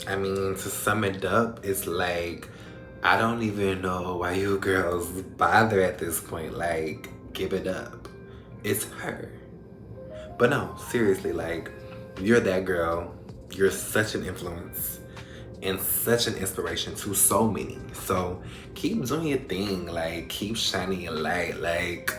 I mean, to sum it up, it's like, I don't even know why you girls bother at this point. Like, give it up. It's her. But no, seriously, like, you're that girl. You're such an influence and such an inspiration to so many. So keep doing your thing. Like, keep shining your light. Like,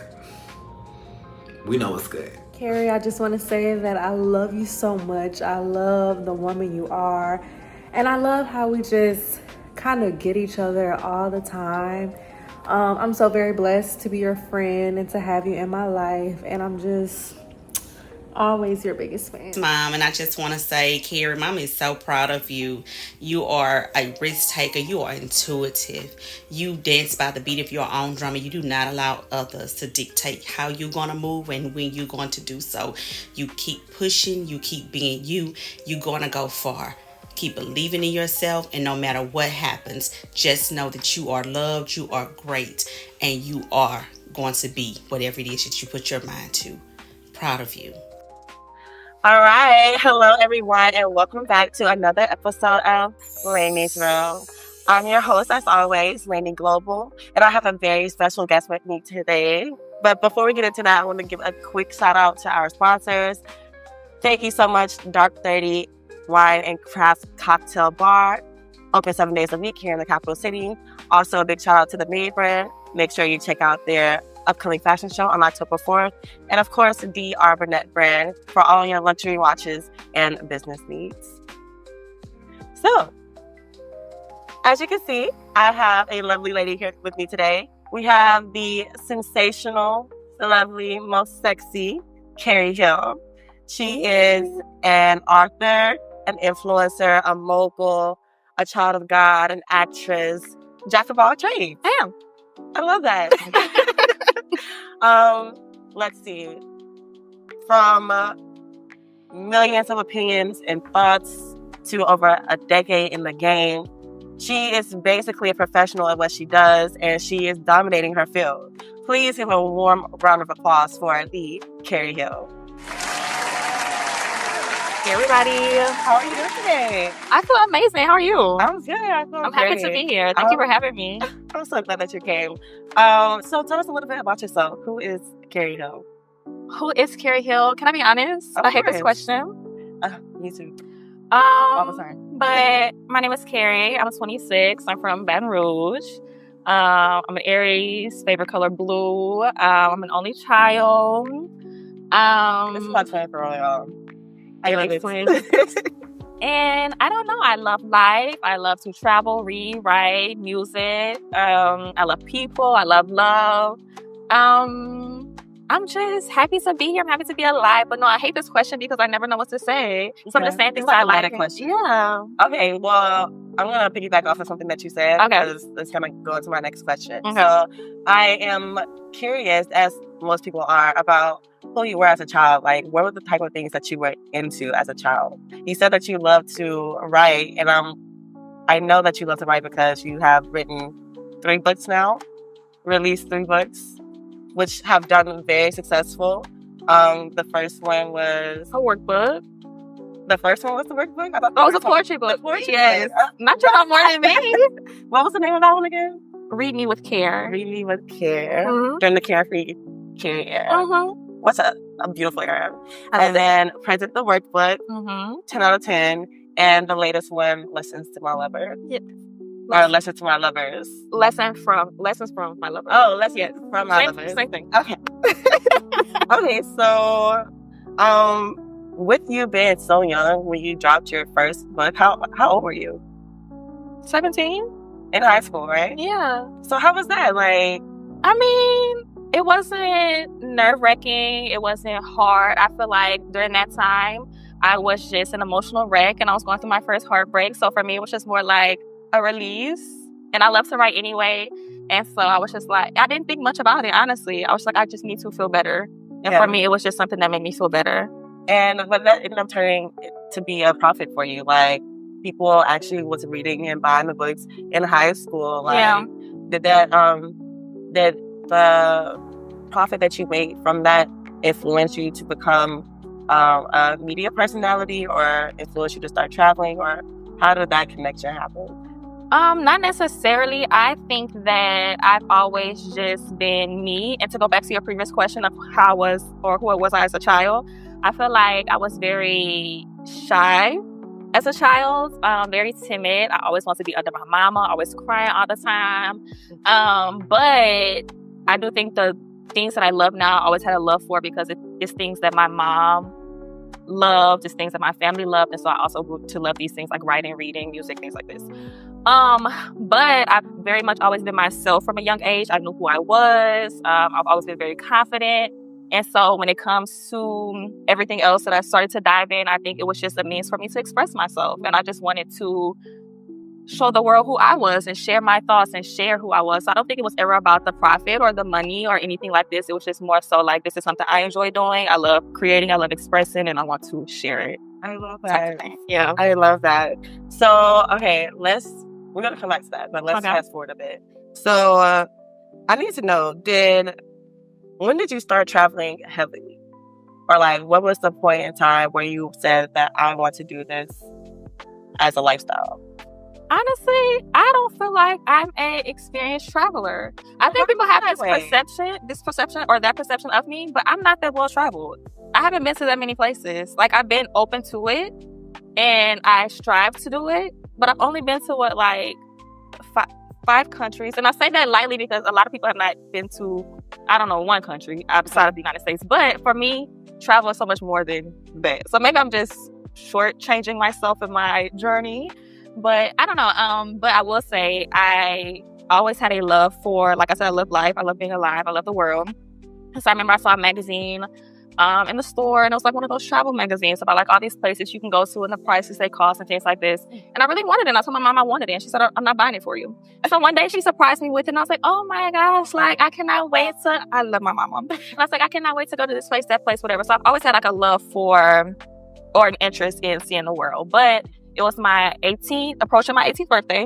we know it's good. Keri, I just want to say that I love you so much. I love the woman you are. And I love how we just kind of get each other all the time. I'm so very blessed to be your friend and to have you in my life. And I'm just always your biggest fan. Mom, and I just want to say, Keri, Mom is so proud of you. You are a risk taker. You are intuitive. You dance by the beat of your own drum, and you do not allow others to dictate how you're going to move and when you're going to do so. You keep pushing. You keep being you. You're going to go far. Keep believing in yourself, and no matter what happens, just know that you are loved, you are great, and you are going to be whatever it is that you put your mind to. Proud of you. All right. Hello, everyone, and welcome back to another episode of LANEY'S. I'm your host, as always, Laney Global, and I have a very special guest with me today. But before we get into that, I want to give a quick shout out to our sponsors. Thank you so much, Dark 30 Wine and Craft Cocktail Bar, open 7 days a week here in the capital city. Also, a big shout out to the Maid brand. Make sure you check out their upcoming fashion show on October 4th. And of course, the Arbonnet brand for all your luxury watches and business needs. So, as you can see, I have a lovely lady here with me today. We have the sensational, the lovely, most sexy Keri Hill. She is an author, an influencer, a mogul, a child of God, an actress, jack of all trades. I am. I love that. Let's see. From millions of opinions and thoughts to over a decade in the game, she is basically a professional at what she does, and she is dominating her field. Please give a warm round of applause for the Keri Hill. Hey everybody. How are you doing today? I feel amazing. How are you? I'm good. I'm happy to be here. Thank you for having me. I'm so glad that you came. So tell us a little bit about yourself. Who is Keri Hill? Who is Keri Hill? Can I be honest? I hate this question. Me too. All the time. But my name is Keri. I'm 26. I'm from Baton Rouge. I'm an Aries, favorite color blue. I'm an only child. This is my twin for early on. I like twins. And I don't know. I love life. I love to travel, read, write, music. I love people. I love love. I'm just happy to be here. I'm happy to be alive. But no, I hate this question because I never know what to say. So I'm just saying things like I a like. question. Yeah. Okay, well, I'm going to piggyback off of something that you said. Okay. Because it's going to go into my next question. Okay. So I am curious, as most people are, about who you were as a child. Like, what were the type of things that you were into as a child? You said that you love to write, and I know that you love to write because you have written 3 books now, released 3 books, which have done very successful. The first one was A workbook. The first one was the workbook? I thought Oh, it was a poetry book. The poetry Yes. book. Not you know more than me. What was the name of that one again? Read Me with Care. Read Me with Care. Mhm. During the Carefree Keri era. What's a beautiful era. And then Present the Workbook, 10 out of 10. And the latest one, Lessons to My Lover. Yeah. Or Lessons to My Lovers. Lessons from My Lover. Oh, Lessons from My Lovers. Same thing. Okay. Okay, so with you being so young when you dropped your first book, how old were you? 17? In high school, right? Yeah. So how was that? Like, I mean, it wasn't nerve-wracking. It wasn't hard. I feel like during that time, I was just an emotional wreck and I was going through my first heartbreak. So for me, it was just more like a release. And I love to write anyway. And so I was just like, I didn't think much about it, honestly. I was like, I just need to feel better. And for me, it was just something that made me feel better. But that ended up turning to be a profit for you. Like, people actually was reading and buying the books in high school. Like, did the profit that you made from that influence you to become a media personality, or influence you to start traveling, or How did that connection happen? Not necessarily. I think that I've always just been me. And to go back to your previous question of how I was or who I was as a child, I feel like I was very shy as a child, very timid. I always wanted to be under my mama, always crying all the time. But I do think the things that I love now, I always had a love for because it's things that my mom loved, it's things that my family loved. And so I also grew to love these things like writing, reading, music, things like this. But I've very much always been myself from a young age. I knew who I was. I've always been very confident. And so when it comes to everything else that I started to dive in, I think it was just a means for me to express myself. And I just wanted to show the world who I was and share my thoughts and share who I was. So I don't think it was ever about the profit or the money or anything like this. It was just more so like, this is something I enjoy doing. I love creating. I love expressing, and I want to share it. I love that. Yeah. I love that. So, okay, we're going to come back to that, but let's fast forward a bit. So, I need to know, when did you start traveling heavily? Or like, what was the point in time where you said that I want to do this as a lifestyle? Honestly, I don't feel like I'm an experienced traveler. I think people have this perception or that perception of me, but I'm not that well traveled. I haven't been to that many places. Like, I've been open to it and I strive to do it, but I've only been to five countries. And I say that lightly because a lot of people have not been to, one country outside of the United States. But for me, travel is so much more than that. So maybe I'm just shortchanging myself in my journey. But I don't know. But I will say I always had a love for, like I said, I love life. I love being alive. I love the world. So I remember I saw a magazine in the store, and it was like one of those travel magazines about like all these places you can go to and the prices they cost and things like this. And I really wanted it. And I told my mom I wanted it. And she said, I'm not buying it for you. And so one day she surprised me with it. And I was like, oh my gosh, like I cannot wait to, I love my mom. And I was like, I cannot wait to go to this place, that place, whatever. So I've always had like a love for or an interest in seeing the world. But it was approaching my 18th birthday.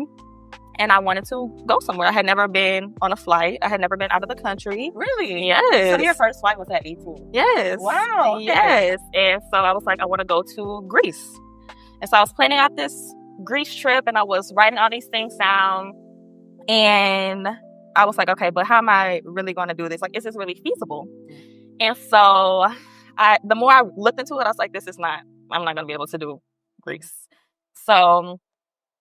And I wanted to go somewhere. I had never been on a flight. I had never been out of the country. Really? Yes. So your first flight was at 18? Yes. Wow. Okay. Yes. And so I was like, I want to go to Greece. And so I was planning out this Greece trip and I was writing all these things down. And I was like, okay, but how am I really going to do this? Like, is this really feasible? And so the more I looked into it, I was like, I'm not going to be able to do Greece. So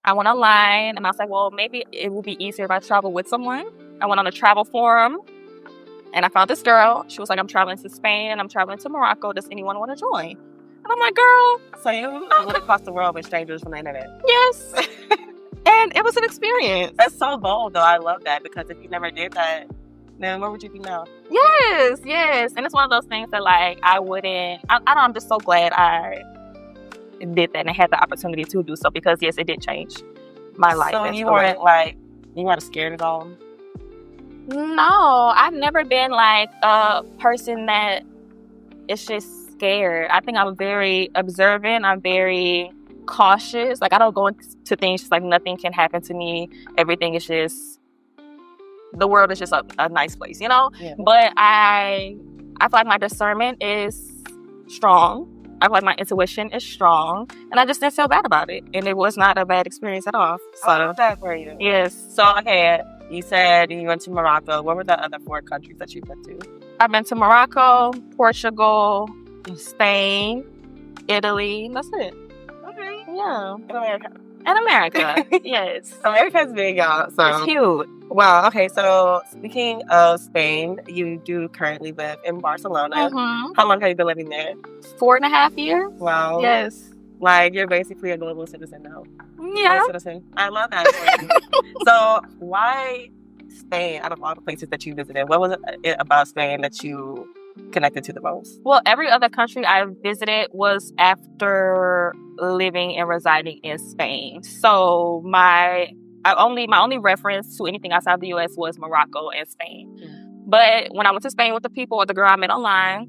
I went online and I was like, well, maybe it would be easier if I travel with someone. I went on a travel forum and I found this girl. She was like, I'm traveling to Spain and I'm traveling to Morocco. Does anyone want to join? And I'm like, girl. So you went across the world with strangers from the internet? Yes. And it was an experience. That's so bold, though. I love that, because if you never did that, then where would you be now? Yes. And it's one of those things that like I'm just so glad I did that and had the opportunity to do so, because yes, it did change my life. So you weren't scared at all? No, I've never been like a person that is just scared. I think I'm very observant. I'm very cautious. Like, I don't go into things just like nothing can happen to me. Everything is just, the world is just a nice place, you know? Yeah. But I feel like my discernment is strong. I feel like my intuition is strong, and I just didn't feel bad about it. And it was not a bad experience at all. So, I love that for you. Yes. So, okay, you said you went to Morocco. What were the other 4 countries that you went to? I've been to Morocco, Portugal, Spain, Italy. That's it. Okay. Yeah. And America. Yes. America's big, y'all. So it's huge. Wow. Okay. So speaking of Spain, you do currently live in Barcelona. Mm-hmm. How long have you been living there? 4.5 years. Wow. Yes. Like, you're basically a global citizen now. Yeah. Citizen. I love that. So why Spain out of all the places that you visited? What was it about Spain that you connected to the most? Well, every other country I visited was after living and residing in Spain. So my only reference to anything outside of the U.S. was Morocco and Spain. Mm-hmm. But when I went to Spain with the people or the girl I met online,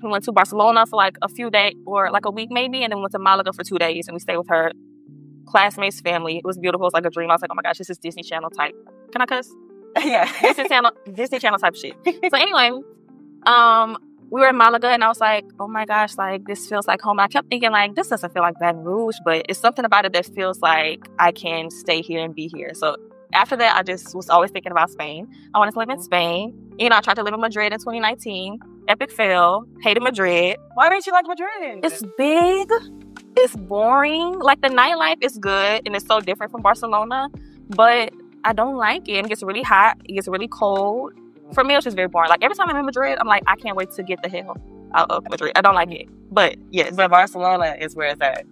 we went to Barcelona for like a few days or like a week maybe, and then went to Malaga for 2 days, and we stayed with her classmates' family. It was beautiful. It was like a dream. I was like, oh my gosh, this is Disney Channel type. Can I cuss? Yeah. Disney Channel type shit. So anyway, we were in Malaga, and I was like, oh my gosh, like, this feels like home. I kept thinking, like, this doesn't feel like Baton Rouge, but it's something about it that feels like I can stay here and be here. So after that, I just was always thinking about Spain. I wanted to live in Spain. You know, I tried to live in Madrid in 2019. Epic fail. Hated Madrid. Why didn't you like Madrid? It's big. It's boring. Like, the nightlife is good, and it's so different from Barcelona, but I don't like it. It gets really hot. It gets really cold. For me, it's just very boring. Like, every time I'm in Madrid, I'm like, I can't wait to get the hell out of Madrid. I don't like it. But, yes. But Barcelona is where it's at.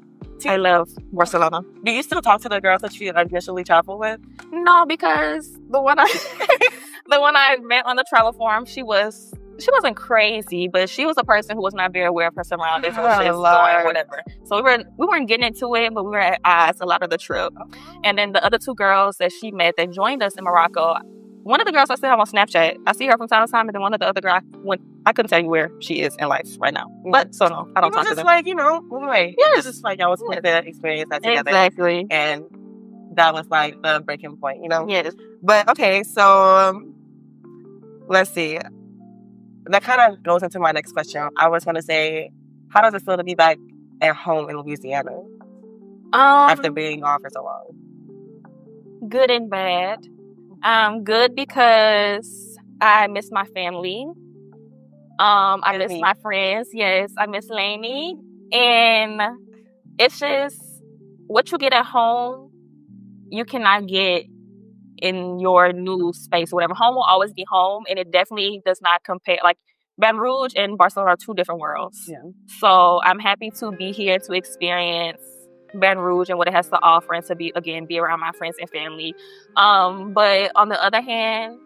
I love Barcelona. Do you still talk to the girls that you initially traveled with? No, because the one I met on the travel forum, she wasn't crazy, but she was a person who was not very aware of her surroundings. She was just going whatever. So we weren't getting into it, but we were at odds a lot of the trip. And then the other two girls that she met that joined us in Morocco, one of the girls I still have on Snapchat. I see her from time to time, and then one of the other girls, I couldn't tell you where she is in life right now. But so no, I don't talk to them. Just like, anyway. Yes. It's just like y'all was putting that experience that together. Exactly. And that was like the breaking point, Yes. But okay, so let's see. That kind of goes into my next question. I was going to say, how does it feel to be back at home in Louisiana after being gone for so long? Good and bad. Good because I miss my family. I miss my friends. Yes, I miss Laney. And it's just what you get at home, you cannot get in your new space or whatever. Home will always be home, and it definitely does not compare. Like, Baton Rouge and Barcelona are two different worlds. Yeah. So I'm happy to be here to experience Baton Rouge and what it has to offer, and to be around my friends and family. But on the other hand,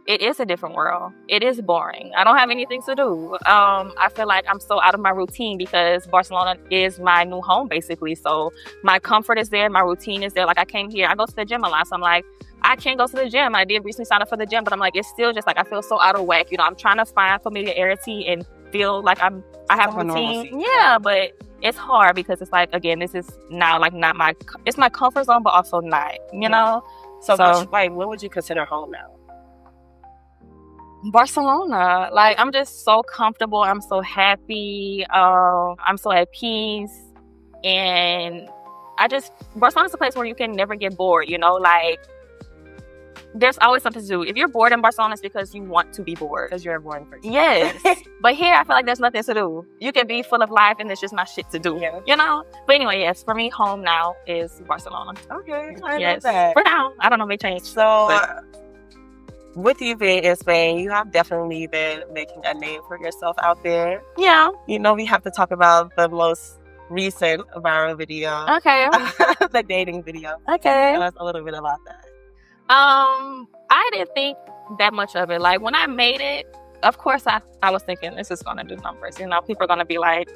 it is a different world. It is boring. I don't have anything to do. I feel like I'm so out of my routine because Barcelona is my new home, basically. So my comfort is there. My routine is there. Like, I came here. I go to the gym a lot. So I'm like, I can't go to the gym. I did recently sign up for the gym, but I'm like, it's still just like, I feel so out of whack. I'm trying to find familiarity and feel like I have a routine. Yeah, but it's hard because it's like, again, this is now like not it's my comfort zone, but also not, know? So what would you consider home now? Barcelona. Like, I'm just so comfortable. I'm so happy. I'm so at peace. And Barcelona's a place where you can never get bored, like, there's always something to do. If you're bored in Barcelona, it's because you want to be bored. Because you're a boring person. Yes. But here, I feel like there's nothing to do. You can be full of life and there's just not shit to do. Yeah. But anyway, yes, for me, home now is Barcelona. Okay. I yes. love that. For now. I don't know, may change. So, with you being in Spain, you have definitely been making a name for yourself out there. Yeah. We have to talk about the most recent viral video. Okay. The dating video. Okay. Tell us a little bit about that. I didn't think that much of it. Like, when I made it, of course I was thinking this is gonna do numbers. People are gonna be like,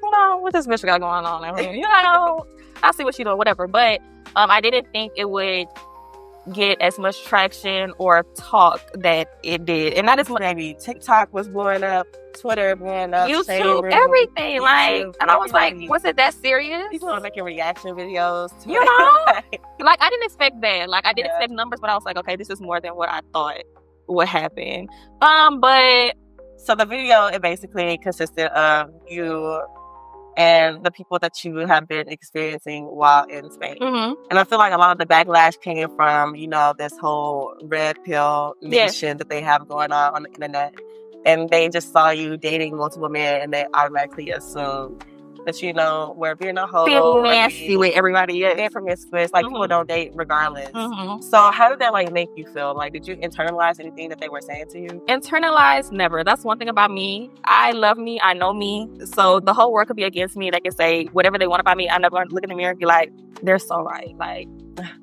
what this bitch got going on? I'll see what she doing, whatever. But I didn't think it would get as much traction or talk that it did. And that is maybe TikTok was blowing up, Twitter blowing up, YouTube, everything. YouTube, and I was like, was it that serious? People are making reaction videos to like, I didn't expect that. Like, I didn't expect numbers, but I was like, okay, this is more than what I thought would happen. But so the video, it basically consisted of you and the people that you have been experiencing while in Spain. Mm-hmm. And I feel like a lot of the backlash came from, this whole red pill nation that they have going on the internet. And they just saw you dating multiple men, and they automatically assumed that, we're being a hoe. Being nasty with everybody. Being promiscuous. Like, people don't date regardless. Mm-hmm. So how did that, make you feel? Like, did you internalize anything that they were saying to you? Internalize? Never. That's one thing about me. I love me. I know me. So the whole world could be against me. They can say whatever they want about me. I never look in the mirror and be like, they're so right. Like,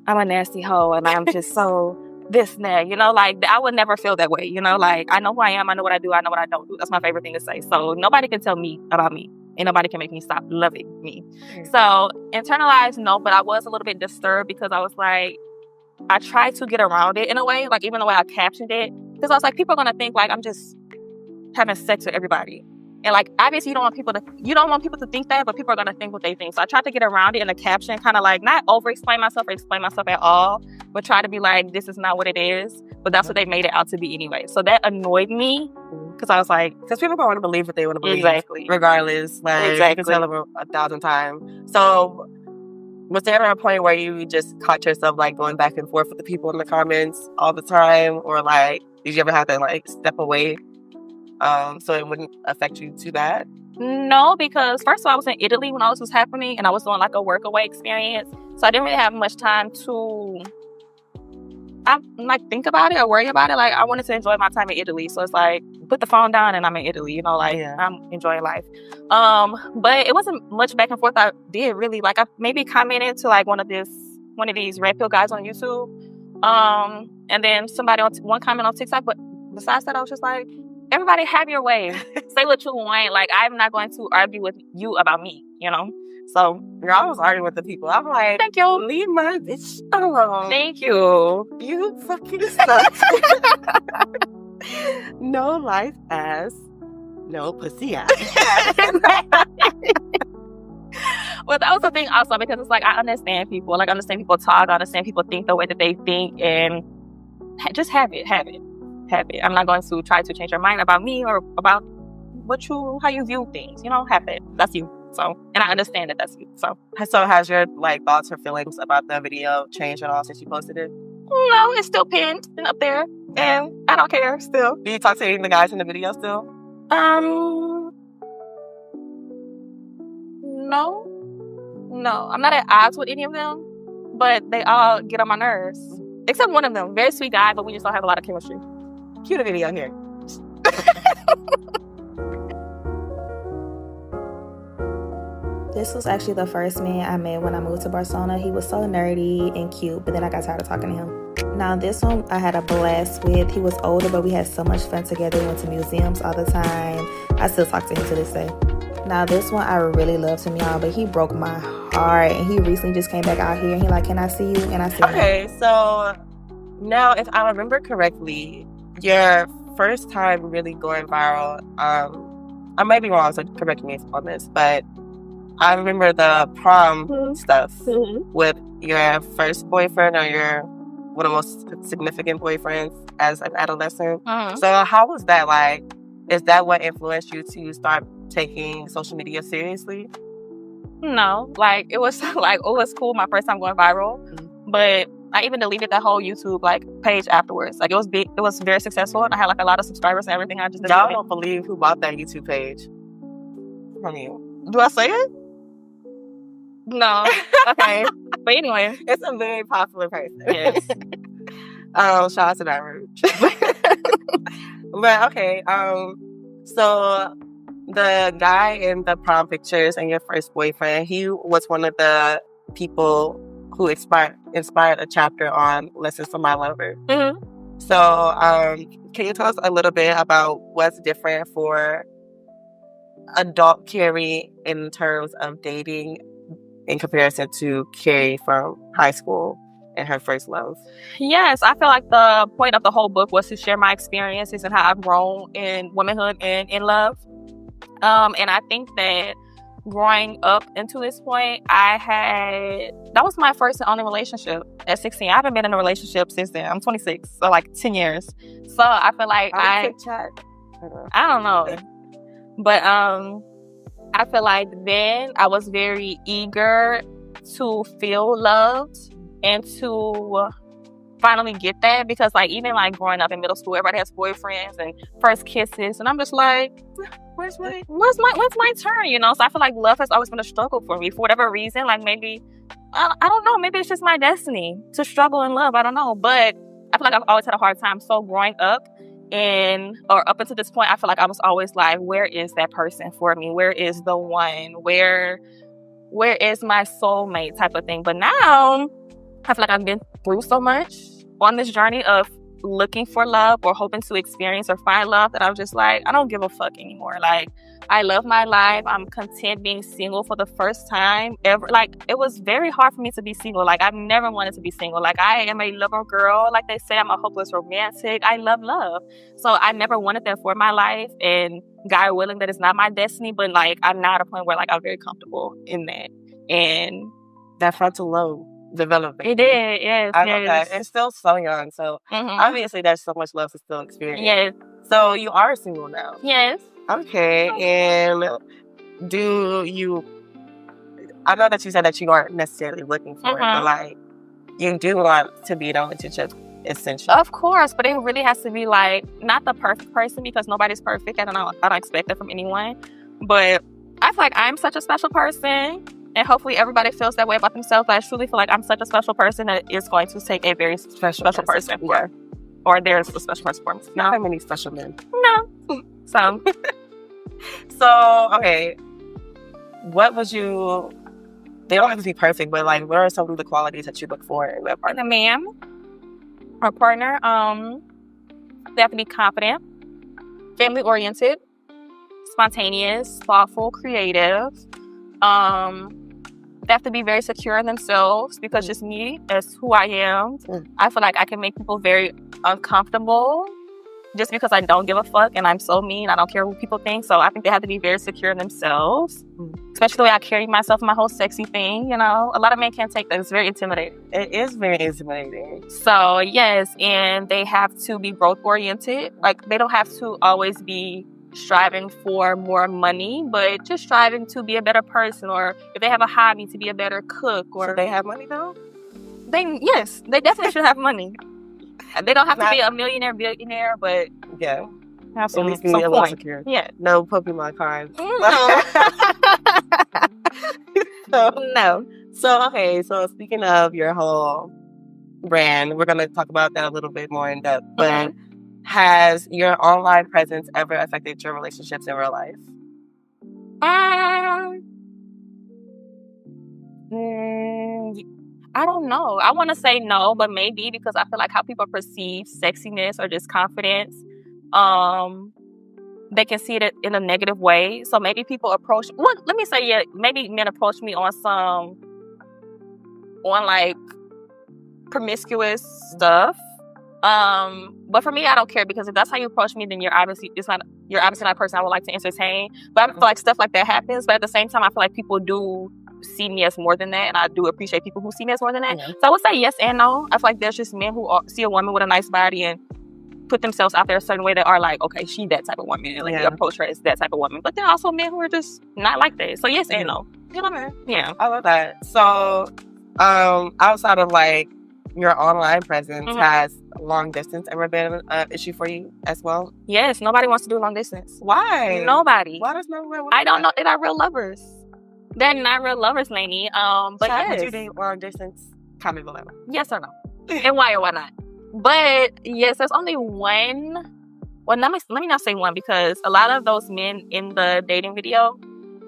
I'm a nasty hoe, and I'm just so this and that. Like, I would never feel that way. Like, I know who I am. I know what I do. I know what I don't do. That's my favorite thing to say. So nobody can tell me about me. And nobody can make me stop loving me. So, internalized, no, but I was a little bit disturbed because I was like, I tried to get around it in a way, like, even the way I captioned it, because I was like, people are going to think, like, I'm just having sex with everybody. And, like, obviously you don't want people to think that, but people are going to think what they think. So I tried to get around it in a caption, kind of like, not over-explain myself or explain myself at all, but try to be like, this is not what it is. But that's what they made it out to be anyway. So that annoyed me because I was like, because people don't want to believe what they want to believe. Exactly. Regardless. Like, you can tell them 1,000 times. So was there ever a point where you just caught yourself like going back and forth with the people in the comments all the time? Or like, did you ever have to like step away so it wouldn't affect you too bad? No, because first of all, I was in Italy when all this was happening, and I was doing like a workaway experience. So I didn't really have much time to think about it or worry about it. Like, I wanted to enjoy my time in Italy. So it's like, put the phone down and I'm in Italy, you know, like I'm enjoying life. But it wasn't much back and forth I did really. Like, I maybe commented to like one of these red pill guys on YouTube. And then somebody on one comment on TikTok. But besides that, I was just like, everybody have your way. Say what you want. Like, I'm not going to argue with you about me, you know? So, girl, I was arguing with the people. I'm like, thank you. Leave my bitch alone. Thank you. You fucking suck. No life ass, no pussy ass. Well, that was the thing also, because it's like, I understand people. Like, I understand people talk. I understand people think the way that they think. And just have it. I'm not going to try to change your mind about me or about how you view things. You know, have it. That's you. So, and I understand that that's you. So has your like thoughts or feelings about the video changed at all since you posted it? No, it's still pinned and up there, and I don't care still. Do you talk to any of the guys in the video still? No, I'm not at odds with any of them, but they all get on my nerves. Except one of them, very sweet guy, but we just don't have a lot of chemistry. Cue the video here. This was actually the first man I met when I moved to Barcelona. He was so nerdy and cute, but then I got tired of talking to him. Now, this one I had a blast with. He was older, but we had so much fun together. We went to museums all the time. I still talk to him to this day. Now, this one I really loved him, y'all, but he broke my heart. And he recently just came back out here, and he like, can I see you? And I said, okay, so now, if I remember correctly, your first time really going viral, I might be wrong, so correct me on this, but I remember the prom stuff with your first boyfriend or one of the most significant boyfriends as an adolescent. So how was that like? Is that what influenced you to start taking social media seriously? No, like it was like, oh, it's cool my first time going viral, but I even deleted that whole YouTube like page afterwards. Like, it was big, it was very successful, and I had like a lot of subscribers and everything. I just y'all don't believe who bought that YouTube page from you. Do I say it? No. Okay. But anyway, it's a very popular person. Yes. Shout out to that Rouge. But okay. So the guy in the prom pictures and your first boyfriend, he was one of the people who inspired a chapter on Lessons from My Lover. So can you tell us a little bit about what's different for adult Keri in terms of dating in comparison to Keri from high school and her first love? Yes, I feel like the point of the whole book was to share my experiences and how I've grown in womanhood and in love. And I think that growing up into this point, that was my first and only relationship at 16. I haven't been in a relationship since then. I'm 26, so like 10 years. So I feel like I don't know. But I feel like then I was very eager to feel loved and to finally get that, because like even like growing up in middle school, everybody has boyfriends and first kisses, and I'm just like, when's my turn, you know? So I feel like love has always been a struggle for me for whatever reason. Like maybe I don't know, maybe it's just my destiny to struggle in love. I don't know, but I feel like I've always had a hard time. So growing up or up until this point, I feel like I was always like, where is that person for me? Where is the one? Where is my soulmate type of thing? But now I feel like I've been through so much on this journey of looking for love or hoping to experience or find love that I'm just like, I don't give a fuck anymore. Like, I love my life. I'm content being single for the first time ever. Like, it was very hard for me to be single. Like, I've never wanted to be single. Like, I am a lover girl. Like they say, I'm a hopeless romantic. I love love. So I never wanted that for my life. And God willing, that is not my destiny. But, like, I'm now at a point where, like, I'm very comfortable in that. And that frontal lobe. developing. It did, yes. I love that. It's still so young, so obviously there's so much love to still experience. Yes. So you are single now? Yes. Okay, and do you... I know that you said that you aren't necessarily looking for it, but like, you do want to be in a relationship, essentially. Of course, but it really has to be like, not the perfect person, because nobody's perfect. I don't expect that from anyone. But I feel like I'm such a special person, and hopefully everybody feels that way about themselves. But I truly feel like I'm such a special person that it's going to take a very special person. Yeah. Or there's a special person for me. Not that many special men. No. So. So, okay. What would you... They don't have to be perfect, but like, what are some of the qualities that you look for in a partner? The man or partner, they have to be confident, family-oriented, spontaneous, thoughtful, creative. They have to be very secure in themselves, because just me, as who I am, I feel like I can make people very uncomfortable just because I don't give a fuck and I'm so mean. I don't care what people think. So I think they have to be very secure in themselves, especially the way I carry myself, my whole sexy thing, you know. A lot of men can't take that. It's very intimidating. It is very intimidating. So, yes, and they have to be growth-oriented. Like, they don't have to always be striving for more money, but just striving to be a better person, or if they have a hobby, to be a better cook. Or should they have money, though? Yes, they definitely should have money. They don't have to be a millionaire, billionaire, but yeah, have some, at least be a little secure. Yeah, no Pokemon cards. No. So okay, so speaking of your whole brand, we're gonna talk about that a little bit more in depth. But has your online presence ever affected your relationships in real life? I don't know. I want to say no, but maybe, because I feel like how people perceive sexiness or just confidence, they can see it in a negative way. So maybe people approach... Well, let me say, yeah, maybe men approach me on like promiscuous stuff. But for me, I don't care, because if that's how you approach me, then you're obviously not a person I would like to entertain. But I feel like stuff like that happens. But at the same time, I feel like people do see me as more than that, and I do appreciate people who see me as more than that. So I would say yes and no. I feel like there's just men who see a woman with a nice body and put themselves out there a certain way that are like, okay, she that type of woman, and like they approach her as that type of woman. But there are also men who are just not like that. So yes and no. You know what I mean? Yeah, I love that. So outside of like your online presence, has long distance ever been an issue for you as well? Yes, nobody wants to do long distance. Why? Nobody. Why does no one? I don't know. They're not real lovers. They're not real lovers, Lainey. But yes. Would you date long distance? Comment below. Yes or no? And why or why not? But yes, there's only one. Well, let me not say one, because a lot of those men in the dating video,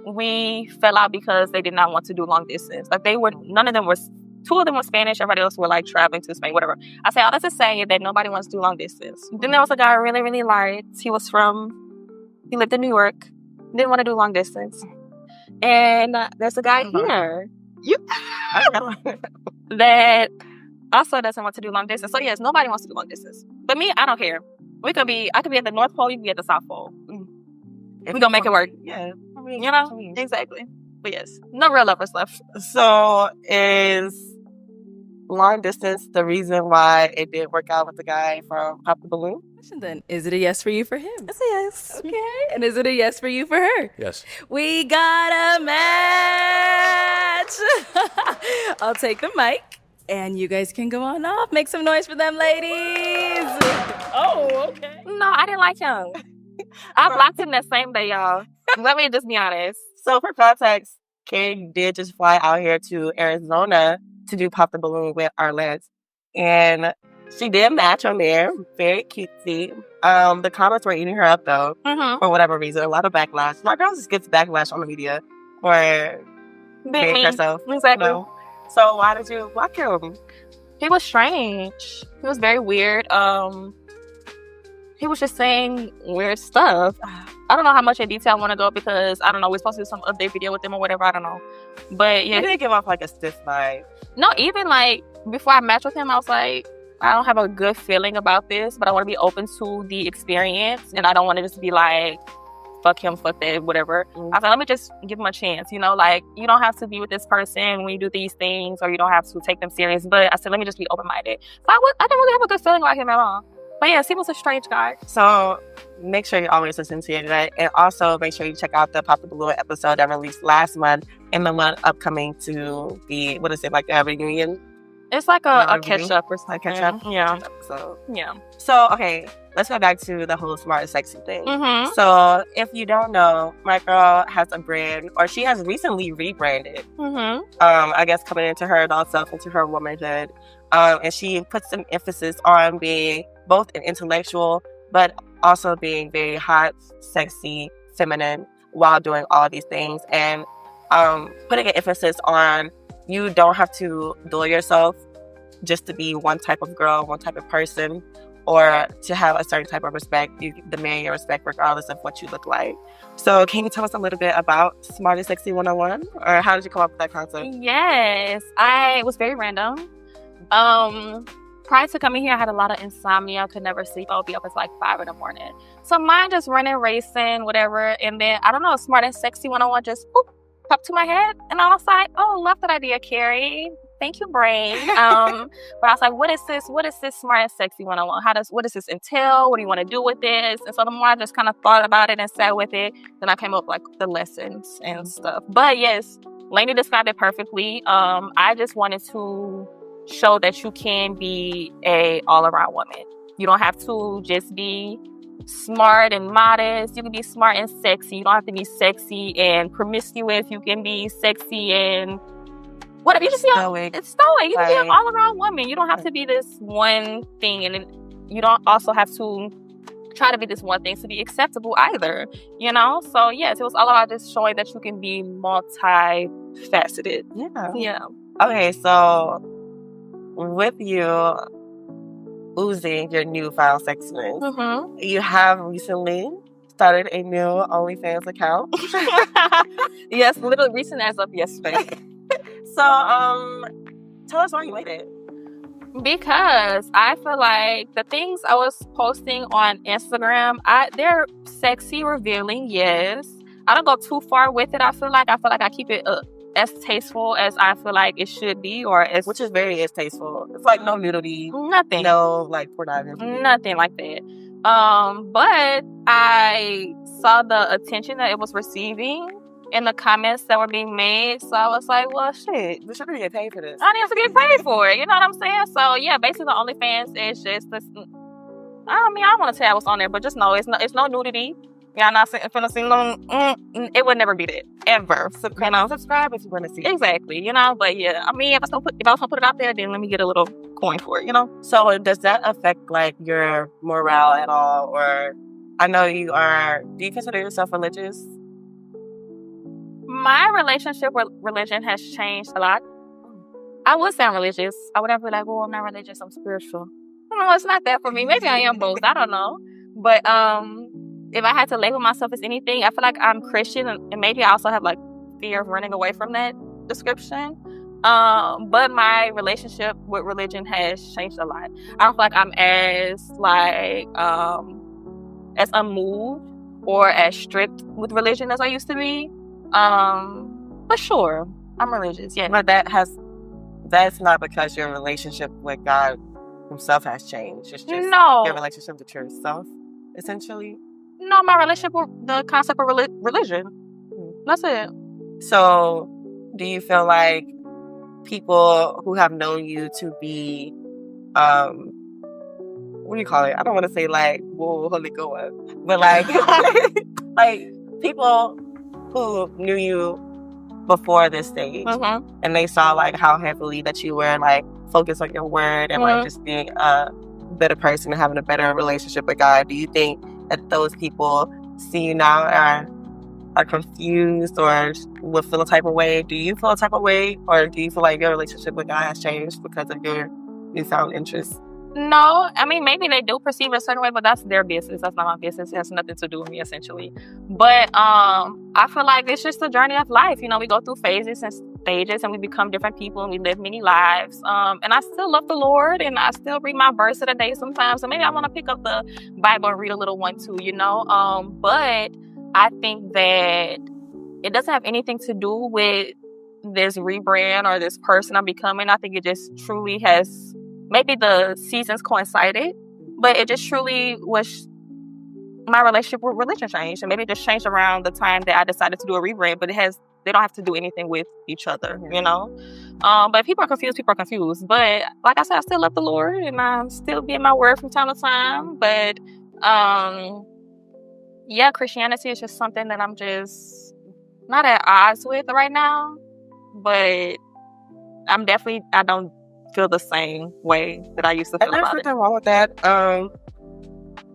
we fell out because they did not want to do long distance. Like none of them were. 2 of them were Spanish. Everybody else were like traveling to Spain, whatever. I say all that's to say that nobody wants to do long distance. Then there was a guy I really, really liked. He lived in New York. Didn't want to do long distance. And there's a guy here that also doesn't want to do long distance. So yes, nobody wants to do long distance. But me, I don't care. I could be at the North Pole, you can be at the South Pole. We're gonna make it work. Yeah. I mean, you know? Exactly. But yes, no real lovers left. So is long distance the reason why it didn't work out with the guy from Pop the Balloon? Then is it a yes for you for him? It's a yes. Okay. And is it a yes for you for her? Yes. We got a match. I'll take the mic, and you guys can go on off. Make some noise for them, ladies. Oh, okay. No, I didn't like him. I blocked him that same day, y'all. Let me just be honest. So for context, Keri did just fly out here to Arizona to do Pop the Balloon with our lads. And she did match on there. Very cutesy. The comments were eating her up, though, for whatever reason. A lot of backlash. My girl just gets backlash on the media for being herself. Exactly. You know? So why did you block him? He was strange. He was very weird. He was just saying weird stuff. I don't know how much in detail I want to go, because I don't know, we're supposed to do some update video with him or whatever. I don't know. But yeah. He didn't give off like a stiff vibe. No, even like before I matched with him, I was like, I don't have a good feeling about this, but I want to be open to the experience, and I don't want to just be like fuck him, fuck that, whatever. I was like, let me just give him a chance, you know, like, you don't have to be with this person when you do these things, or you don't have to take them serious. But I said, let me just be open-minded. So I didn't really have a good feeling about him at all. But yes, he was a strange guy. So make sure you always listen to it, right? And also make sure you check out the Pop the Balloon episode that released last month and the one upcoming to be, what is it, like a reunion? It's like a catch-up or something. Like catch-up? Yeah. So, Yeah. So, okay, let's go back to the whole smart and sexy thing. Mm-hmm. So, if you don't know, my girl has a brand, or she has recently rebranded. Mm-hmm. I guess coming into her adult self, into her womanhood. And she puts some emphasis on being both an intellectual, but also being very hot, sexy, feminine while doing all these things. And putting an emphasis on you don't have to dull yourself just to be one type of girl, one type of person, or to have a certain type of respect. You demand your respect regardless of what you look like. So can you tell us a little bit about Smart and Sexy 101? Or how did you come up with that concept? Yes, I was very random. Prior to coming here, I had a lot of insomnia. I could never sleep. I would be up at like 5 in the morning. So mine just running, racing, whatever. And then, I don't know, Smart and Sexy 101 just popped to my head. And I was like, oh, love that idea, Keri. Thank you, brain. But I was like, what is this? What is this Smart and Sexy 101? What does this entail? What do you want to do with this? And so the more I just kind of thought about it and sat with it, then I came up with like the lessons and stuff. But yes, Lainey described it perfectly. I just wanted to show that you can be a all-around woman. You don't have to just be smart and modest. You can be smart and sexy. You don't have to be sexy and promiscuous. You can be sexy and whatever. You just stoic. It's stoic. You can be an all-around woman. You don't have to be this one thing, and you don't also have to try to be this one thing to be acceptable either. You know. So yes, it was all about just showing that you can be multifaceted. Yeah. Okay, so with you oozing your newfound sexiness, you have recently started a new OnlyFans account. Yes, literally recent as of yesterday. So, tell us why you made it. Because I feel like the things I was posting on Instagram, they're sexy, revealing, yes. I don't go too far with it. I feel like I keep it as tasteful as I feel like it should be, which is very tasteful. It's like no nudity, nothing, no like pornography, nothing like that. But I saw the attention that it was receiving in the comments that were being made, so I was like, well, shit, we should be getting paid for this. I need to get paid for it. You know what I'm saying? So yeah, basically the OnlyFans is just this. I mean, I don't want to tell what's on there, but just know it's no nudity. Y'all not finna see no. It would never be that ever. Subscribe if you want to see. Exactly, you know. But yeah, I mean, if I was gonna put it out there, then let me get a little coin for it, you know. So does that affect like your morale at all? Or I know you are. Do you consider yourself religious? My relationship with religion has changed a lot. I would sound religious. I would never be like, "Oh, I'm not religious. I'm spiritual." No, it's not that for me. Maybe I am both. I don't know. But if I had to label myself as anything, I feel like I'm Christian, and maybe I also have like fear of running away from that description. But my relationship with religion has changed a lot. I don't feel like I'm as unmoved or as strict with religion as I used to be. But sure, I'm religious. Yeah, but that's not because your relationship with God Himself has changed. It's just your relationship with yourself, essentially. No, my relationship with the concept of religion. That's it. So, do you feel like people who have known you to be, what do you call it? I don't want to say like, whoa, Holy Ghost, but like, like people who knew you before this stage, and they saw like how heavily that you were like focused on your word and like just being a better person and having a better relationship with God. Do you think that those people see you now are confused or will feel a type of way? Do you feel a type of way, or do you feel like your relationship with God has changed because of your newfound interest? No, I mean, maybe they do perceive it a certain way, but that's their business. That's not my business. It has nothing to do with me, essentially. But I feel like it's just a journey of life. You know, we go through phases and stages, and we become different people, and we live many lives. And I still love the Lord, and I still read my verse of the day sometimes. So maybe I want to pick up the Bible and read a little one too, you know. But I think that it doesn't have anything to do with this rebrand or this person I'm becoming. I think it just truly has, maybe the seasons coincided, but it just truly was my relationship with religion changed. And maybe it just changed around the time that I decided to do a rebrand, but they don't have to do anything with each other, you know? But if people are confused, people are confused. But like I said, I still love the Lord and I still be in my word from time to time. But yeah, Christianity is just something that I'm just not at odds with right now. But I don't feel the same way that I used to feel and about there's it. nothing wrong with that.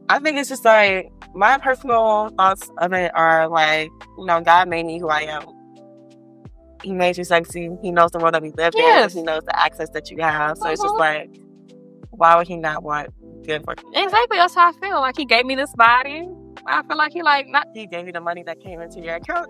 I think it's just like, my personal thoughts of it are like, you know, God made me who I am. He made you sexy. He knows the world that we live in. He knows the access that you have. So it's just like, why would he not want good for you? Exactly. That's how I feel. Like, he gave me this body. I feel like he gave you the money that came into your account.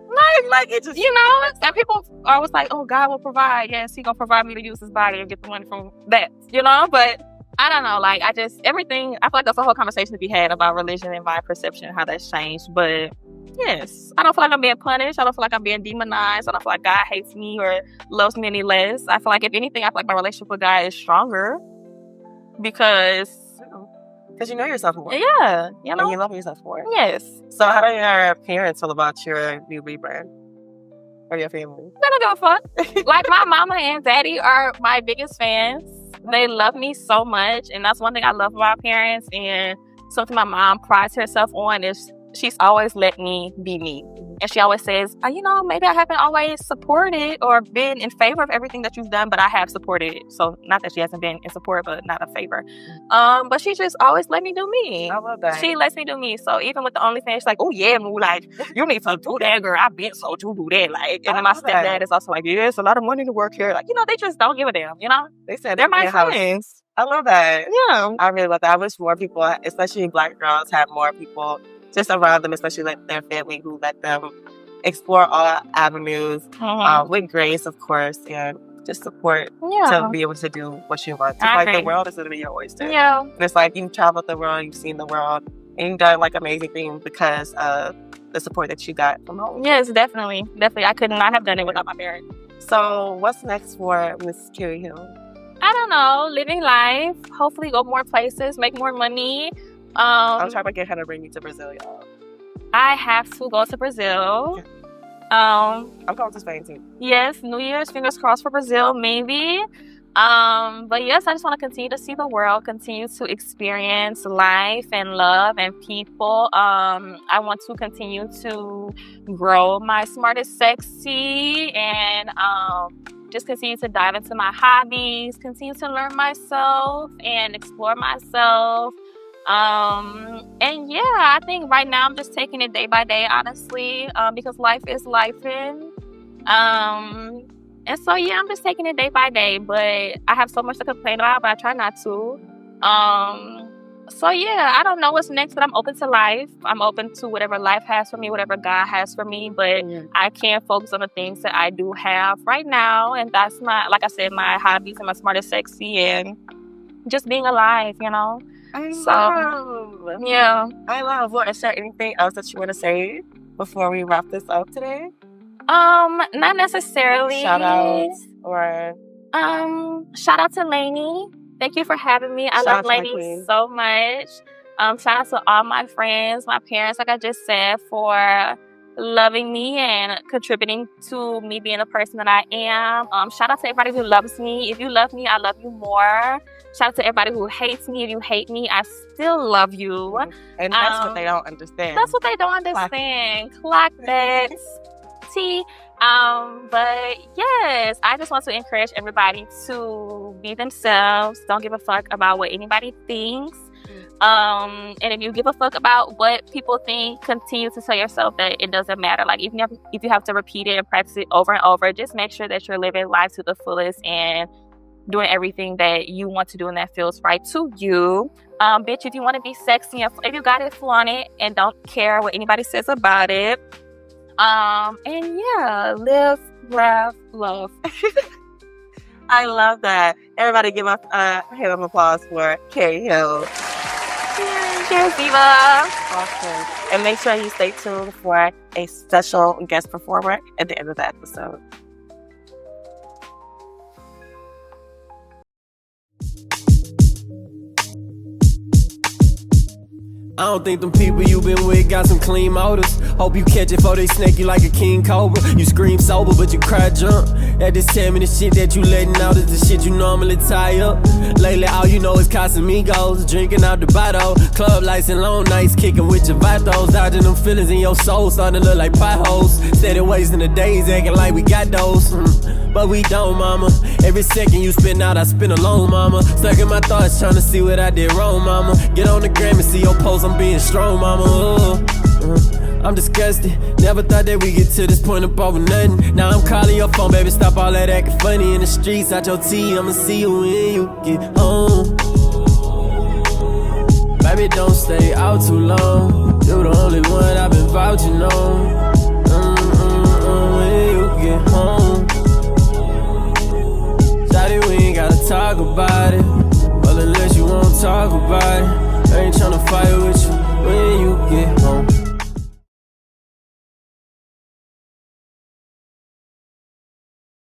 Like it just, you know, and people are always like, oh, God will provide. Yes, he gonna provide me to use his body and get the money from that, you know? But I don't know, like, everything, I feel like that's a whole conversation to be had about religion and my perception, how that's changed. But yes, I don't feel like I'm being punished. I don't feel like I'm being demonized. I don't feel like God hates me or loves me any less. I feel like, if anything, I feel like my relationship with God is stronger because you know yourself more. Yeah, you know? And you love yourself more. Yes. So how do your parents feel about your new rebrand? Or your family? They don't give a fuck. Like, my mama and daddy are my biggest fans. They love me so much, and that's one thing I love about parents. And something my mom prides herself on is she's always let me be me. And she always says, you know, maybe I haven't always supported or been in favor of everything that you've done, but I have supported it. So not that she hasn't been in support, but not a favor. But she just always let me do me. I love that. She lets me do me. So even with the OnlyFans, she's like, oh yeah, Moo, like, you need to do that, girl. I've been so to do that. Like, and then my stepdad is also like, yeah, it's a lot of money to work here. Like, you know, they just don't give a damn, you know? They said they're my friends. I love that. Yeah. I really love that. I wish more people, especially Black girls, have more people just around them, especially like their family, who let them explore all avenues with grace, of course, and just support to be able to do what you want. Like, the world is going to be your oyster. Yeah. And it's like, you've traveled the world, you've seen the world, and you've done like amazing things because of the support that you got from home. Yes, definitely. Definitely. I could not have done it without my parents. So what's next for Miss Keri Hill? I don't know. Living life. Hopefully go more places, make more money. I'm trying to get her to bring me to Brazil, y'all. I have to go to Brazil. I'm going to Spain too. Yes, New Year's, fingers crossed for Brazil, maybe. But yes, I just want to continue to see the world, continue to experience life and love and people. I want to continue to grow my Smartest Sexy and just continue to dive into my hobbies, continue to learn myself and explore myself. And yeah, I think right now I'm just taking it day by day, honestly, because life is lifing. And so yeah, I'm just taking it day by day, but I have so much to complain about, but I try not to. So yeah, I don't know what's next, but I'm open to life. I'm open to whatever life has for me, whatever God has for me, but I can't focus on the things that I do have right now. And that's like I said, my hobbies and my Smartest Sexy and just being alive, you know? I love. Well, is there anything else that you want to say before we wrap this up today? Not necessarily. Shout outs or shout out to Laney. Thank you for having me. I love Laney so much. Shout out to all my friends, my parents, like I just said, for loving me and contributing to me being the person that I am. Shout out to everybody who loves me. If you love me, I love you more. Shout out to everybody who hates me. If you hate me, I still love you. And that's what they don't understand. That's what they don't understand. Clock that. T. But yes, I just want to encourage everybody to be themselves. Don't give a fuck about what anybody thinks. And if you give a fuck about what people think, continue to tell yourself that it doesn't matter. Like, even if you have to repeat it and practice it over and over, just make sure that you're living life to the fullest and doing everything that you want to do and that feels right to you. Bitch, if you want to be sexy, if you got it, flaunt it and don't care what anybody says about it. And yeah, live, laugh, love. I love that. Everybody give us a hand of applause for Keri Hill. Yes. Cheers, Diva. Awesome. And make sure you stay tuned for a special guest performer at the end of the episode. I don't think them people you been with got some clean motives. Hope you catch it before they snake you like a king cobra. You scream sober, but you cry drunk. At this time and the shit that you letting out is the shit you normally tie up. Lately, all you know is Casamigos, drinking out the bottle. Club lights and long nights, kicking with your vatos. Dodging them feelings in your soul, starting to look like potholes. Steady wasting the days, acting like we got those. But we don't, mama. Every second you spend out, I spend alone, mama. Stuck in my thoughts, trying to see what I did wrong, mama. Get on the gram and see your post, I'm being strong, mama. I'm disgusted. Never thought that we get to this point up over nothing. Now I'm calling your phone, baby, stop all that acting funny in the streets. Out your tea, I'ma see you when you get home. Baby, don't stay out too long. You're the only one I've been vouching on. When you get home, Shawty, we ain't gotta talk about it. Well, unless you won't talk about it, I ain't tryna fight with you when you get home.